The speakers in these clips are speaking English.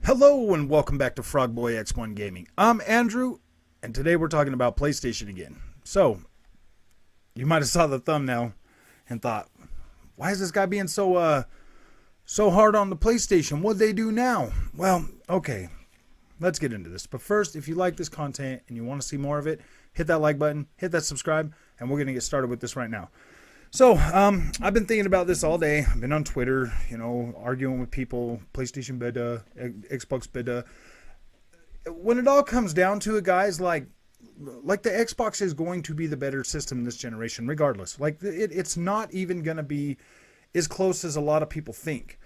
Hello and welcome back to Frogboy X1 Gaming. I'm Andrew, and today we're talking about PlayStation again. So, you might have saw the thumbnail and thought, why is this guy being so hard on the PlayStation? What'd they do now? Well, okay, let's get into this. But first, if you like this content and you want to see more of it, hit that like button, hit that subscribe, and we're going to get started with this right now. So, I've been thinking about this all day. I've been on Twitter, arguing with people, PlayStation beta, Xbox beta. When it all comes down to it, guys, like the Xbox is going to be the better system this generation, regardless. Like, it's not even going to be as close as a lot of people think.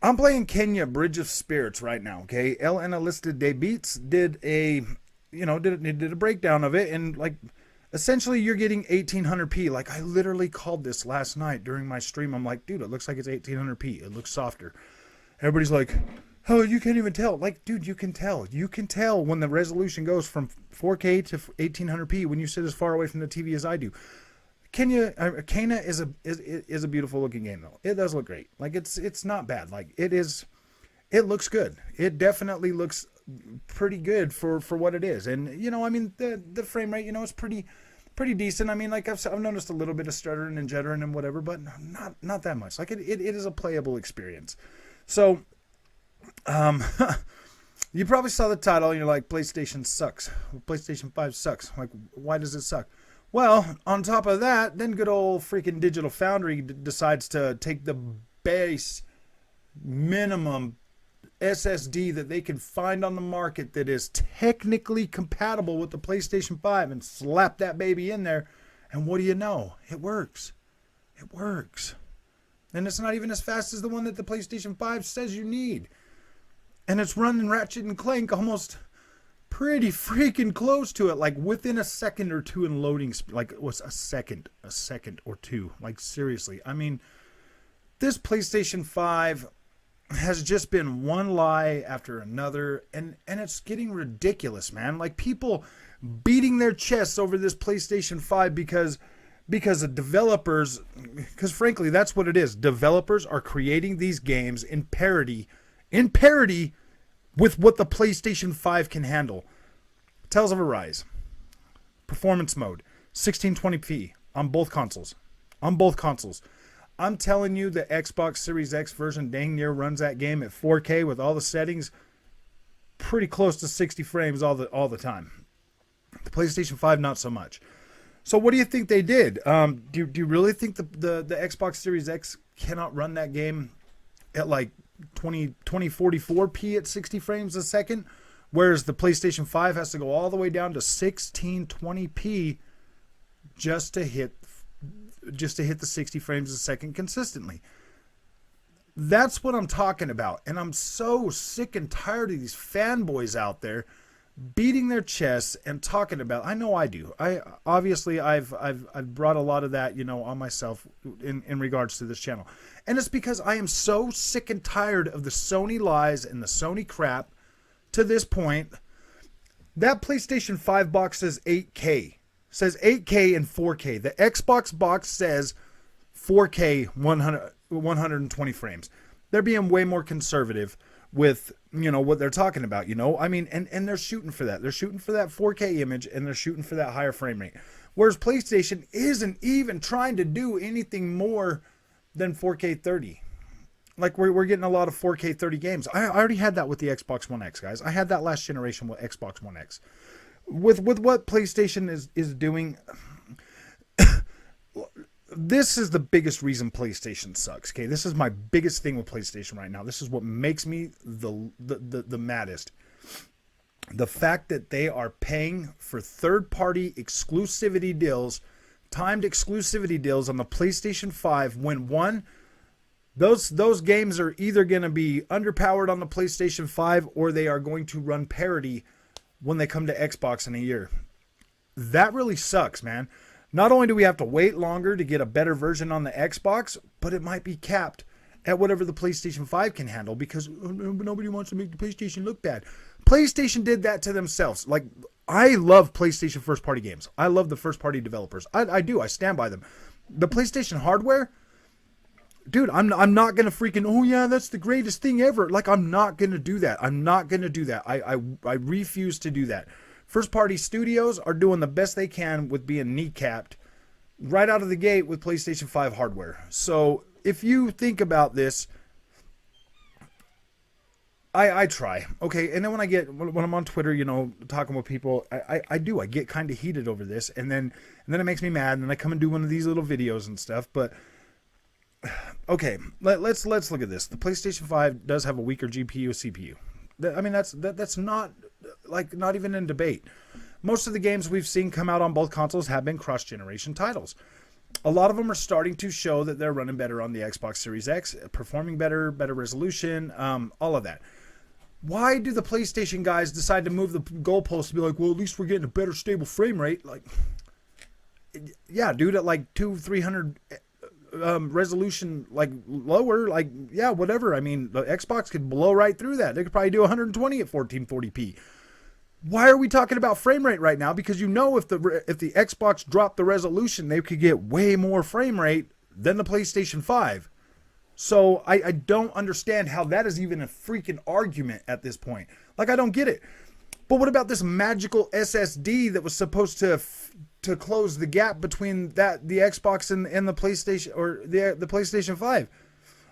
I'm playing Kenya Bridge of Spirits right now, okay? El Analista de Beats did a breakdown of it, and, like, essentially, you're getting 1800p. Like, I literally called this last night during my stream. I'm like, dude, it looks like it's 1800p. It looks softer. Everybody's like, oh, you can't even tell. Like, dude, you can tell. You can tell when the resolution goes from 4K to 1800p when you sit as far away from the TV as I do. Kena is a beautiful looking game, though. It does look great. Like, it's not bad. Like, it looks good. It definitely looks pretty good for what it is. And, the frame rate, it's pretty decent. I mean, like, I've noticed a little bit of stuttering and juddering and whatever, but not that much. Like, it is a playable experience. So, you probably saw the title and you're like, PlayStation sucks. PlayStation 5 sucks. Like, why does it suck? Well, on top of that, then good old freaking Digital Foundry decides to take the base minimum SSD that they can find on the market that is technically compatible with the PlayStation 5 and slap that baby in there. And what do you know? It works. It works. And it's not even as fast as the one that the PlayStation 5 says you need. And it's running Ratchet and Clank almost pretty freaking close to it, like within a second or two in loading speed. Like, what's a second or two? Like, seriously. I mean, this PlayStation 5 has just been one lie after another, and it's getting ridiculous, man. Like, people beating their chests over this PlayStation 5 because of developers, because frankly that's what it is. Developers are creating these games in parity with what the PlayStation 5 can handle. Tales of Arise, performance mode, 1620p on both consoles. I'm telling you, the Xbox Series X version dang near runs that game at 4K with all the settings, pretty close to 60 frames all the time. The PlayStation 5, not so much. So what do you think they did? Do you really think the Xbox Series X cannot run that game at like 2044p at 60 frames a second, whereas the PlayStation 5 has to go all the way down to 1620p just to hit the 60 frames a second consistently? That's what I'm talking about. And I'm so sick and tired of these fanboys out there beating their chests and talking about, I know I do. I've brought a lot of that, on myself in regards to this channel. And it's because I am so sick and tired of the Sony lies and the Sony crap to this point. That PlayStation 5 box says 8K. Says 8K and 4K. The Xbox box says 4K 120 frames. They're being way more conservative with, what they're talking about, I mean, and they're shooting for that. They're shooting for that 4K image, and they're shooting for that higher frame rate. Whereas PlayStation isn't even trying to do anything more than 4K 30. Like, we're getting a lot of 4K 30 games. I already had that with the Xbox One X, guys. I had that last generation with Xbox One X. With what PlayStation is doing, this is the biggest reason PlayStation sucks. Okay, this is my biggest thing with PlayStation right now. This is what makes me the maddest. The fact that they are paying for third-party exclusivity deals, timed exclusivity deals on the PlayStation 5, when one, those games are either going to be underpowered on the PlayStation 5 or they are going to run parity when they come to Xbox in a year. That really sucks, man. Not only do we have to wait longer to get a better version on the Xbox, but it might be capped at whatever the PlayStation 5 can handle, because nobody wants to make the PlayStation look bad. PlayStation did that to themselves. Like, I love PlayStation first-party games. I love the first-party developers. I do. I stand by them. The PlayStation hardware, dude, I'm not going to freaking, oh yeah, that's the greatest thing ever. Like, I'm not going to do that. I'm not going to do that. I refuse to do that. First-party studios are doing the best they can with being kneecapped right out of the gate with PlayStation 5 hardware. So if you think about this, I try. Okay, and then when I'm on Twitter, you know, talking with people, I get kind of heated over this, and then it makes me mad, and then I come and do one of these little videos and stuff. But okay, let's look at this. The PlayStation 5 does have a weaker GPU, CPU. I mean, that's not even in debate. Most of the games we've seen come out on both consoles have been cross-generation titles. A lot of them are starting to show that they're running better on the Xbox Series X, performing better resolution, all of that. Why do the PlayStation guys decide to move the goalposts to be like, well, at least we're getting a better stable frame rate? Like, yeah, dude, at like 200-300 resolution, like lower, like, yeah, whatever. I mean, the Xbox could blow right through that. They could probably do 120 at 1440p. Why are we talking about frame rate right now? Because you know, if the Xbox dropped the resolution, they could get way more frame rate than the PlayStation 5. So I don't understand how that is even a freaking argument at this point. Like, I don't get it. But what about this magical SSD that was supposed to close the gap between the Xbox and the PlayStation, or the PlayStation 5?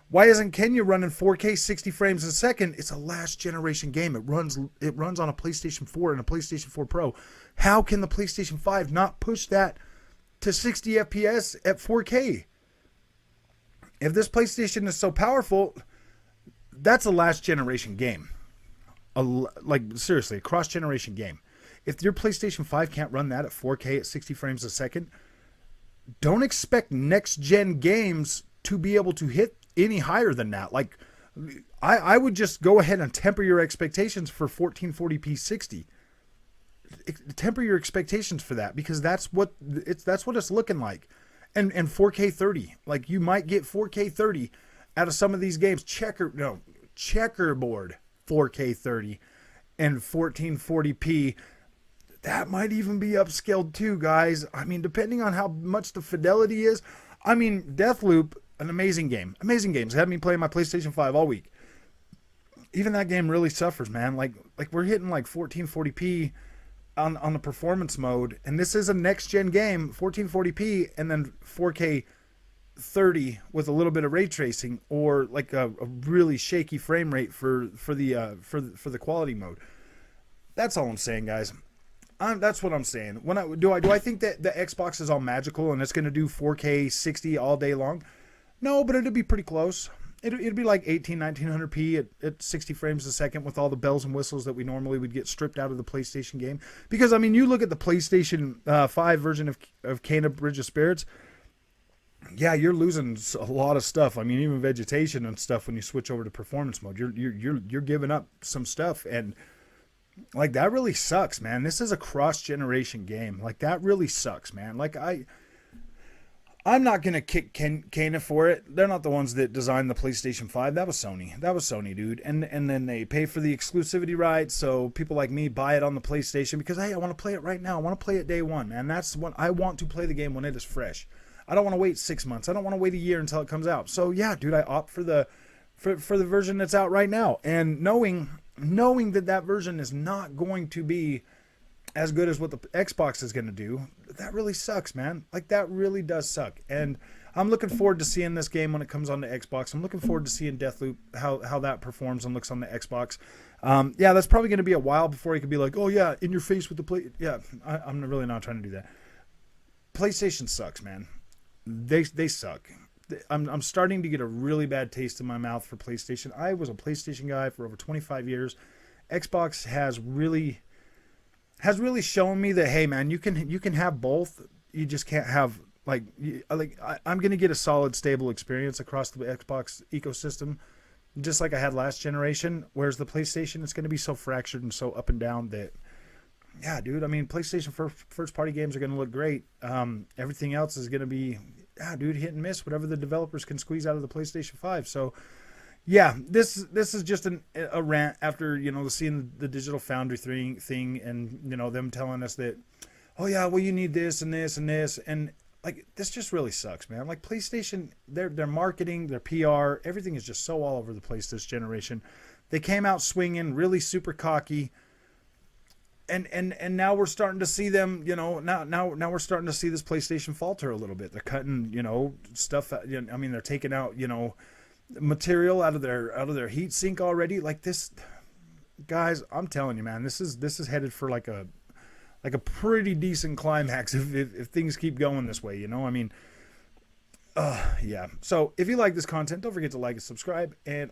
Why isn't Kenya running 4K 60 frames a second? It's a last generation game. It runs on a PlayStation 4 and a PlayStation 4 Pro. How can the PlayStation 5 not push that to 60 FPS at 4K? If this PlayStation is so powerful, that's a last generation game. Like, seriously, a cross generation game. If your PlayStation 5 can't run that at 4K at 60 frames a second, don't expect next gen games to be able to hit any higher than that. Like, I would just go ahead and temper your expectations for 1440p 60. Temper your expectations for that, because that's what it's looking like. And 4K 30. Like, you might get 4K 30 out of some of these games. Checkerboard 4K 30 and 1440p. That might even be upscaled too, guys. I mean, depending on how much the fidelity is. I mean, Deathloop, an amazing game. Amazing games. Had me playing my PlayStation 5 all week. Even that game really suffers, man. Like we're hitting like 1440p on the performance mode, and this is a next gen game, 1440p, and then 4K 30 with a little bit of ray tracing, or like a really shaky frame rate for the quality mode. That's all I'm saying, guys. That's what I'm saying. Do I think that the Xbox is all magical and it's going to do 4K 60 all day long? No, but it'd be pretty close. It'd be like 1900p at 60 frames a second with all the bells and whistles that we normally would get stripped out of the PlayStation game. Because, I mean, you look at the PlayStation 5 version of Kena Bridge of Spirits, yeah, you're losing a lot of stuff. I mean, even vegetation and stuff when you switch over to performance mode. You're giving up some stuff, and like, that really sucks, man. This is a cross-generation game. Like, that really sucks, man. Like, I'm not going to kick Kena for it. They're not the ones that designed the PlayStation 5. That was Sony, dude. And then they pay for the exclusivity rights, so people like me buy it on the PlayStation because, hey, I want to play it right now. I want to play it day one, man. That's when I want to play the game, when it is fresh. I don't want to wait 6 months. I don't want to wait a year until it comes out. So, yeah, dude, I opt for the version that's out right now. And knowing that version is not going to be as good as what the Xbox is going to do, that really sucks, man. Like, that really does suck. And I'm looking forward to seeing this game when it comes on the Xbox. I'm looking forward to seeing Deathloop, how that performs and looks on the Xbox. Yeah, that's probably going to be a while before he could be like, oh yeah, in your face with the play. Yeah, I'm really not trying to do that. PlayStation sucks, man. They suck. I'm starting to get a really bad taste in my mouth for PlayStation. I was a PlayStation guy for over 25 years. Xbox has really shown me that, hey, man, you can have both. You just can't have I'm gonna get a solid, stable experience across the Xbox ecosystem, just like I had last generation. Whereas the PlayStation, it's gonna be so fractured and so up and down that, yeah, dude. I mean, PlayStation first party games are gonna look great. Everything else is gonna be, yeah, dude, hit and miss. Whatever the developers can squeeze out of the PlayStation 5. So, Yeah, this is just a rant after, seeing the digital foundry thing, and them telling us that, oh yeah, well, you need this and this and this, and like this just really sucks, man. Like PlayStation, their marketing, their PR, everything is just so all over the place this generation. They came out swinging, really super cocky, and now we're starting to see them, now we're starting to see this PlayStation falter a little bit. They're cutting, stuff. I mean, they're taking out, material out of their heat sink already. Like this, guys, I'm telling you, man, this is headed for like a pretty decent climax if things keep going this way. I mean, yeah. So if you like this content, don't forget to like and subscribe, and